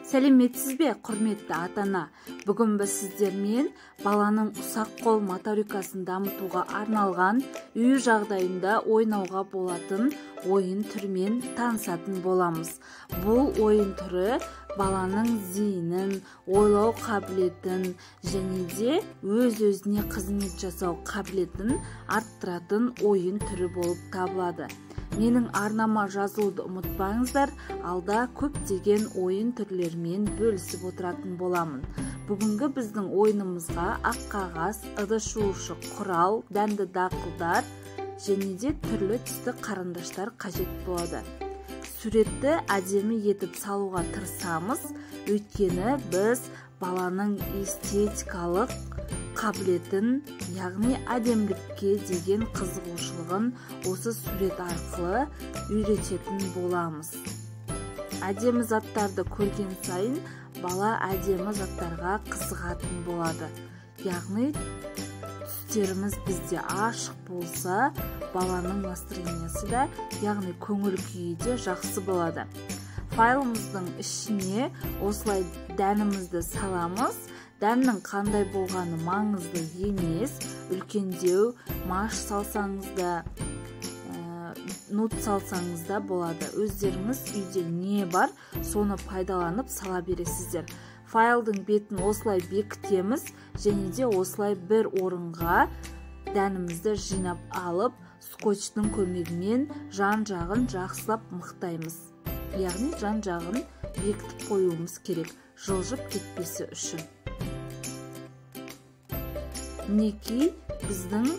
Сәлеметсізбе, құрметті ата-ана? Бүгін біз сіздермен баланың ұсақ қол моторикасын дамытуға арналған үй жағдайында ойнауға болатын ойын түрімен танысатын боламыз. Бұл ойын түрі баланың зейінін, ойлау қабілетін және де өз-өзіне қызмет жасау қабілетін арттыратын ойын түрі болып табылады. Менің арнама жазылуды ұмытпаңыздар, алда көптеген ойын түрлерімен бөлісіп отыратын боламын. Бүгінгі біздің ойынымызға ақ қағаз, ыдыс жуушы құрал, дәнді дақылдар және де түрлі түсті қарындаштар қажет болады. Суретті әдемі етіп салуға тырысамыз, өйткені біз баланың эстетикалық қабілетін, яғни әдемілікке деген қызығушылығын осы сурет арқылы үйрететін боламыз. Әдемі заттарды көрген сайын бала әдемі заттарға қызығатын болады. Яғни түстеріміз бізде ашық болса, баланың настроениясы да, яғни көңіл күйі де жақсы болады. Файлымыздың ішіне осылай дәнімізді саламыз. Дәннің қандай болғаны маңызды емес, үлкендеу, маш салсаңыз да, нут салсаңыз да болады. Өздеріңіз үйде не бар, соны пайдаланып сала бересіздер. Файлдың бетін осылай бекітеміз және де осылай бір орынға дәнімізді жинап алып, скотчтың көмегімен жан-жағын жақсылап мықтаймыз. Яғни жан-жағын бекітіп қоюымыз керек, жылжып кетпесі үшін. Мінекей біздің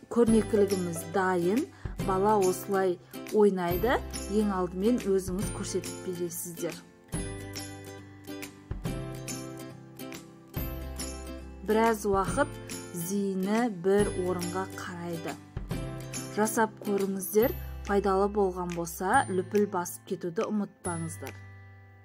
көрнекілігіміз дайын. Бала осылай ойнайды. Ең алдымен өзіңіз көрсетіп бересіздер. Біраз уақыт зейіні бір орынға қарайды. Жасап көріңіздер, пайдалы болған болса, лүпіл басып кетуді ұмытпаңыздар.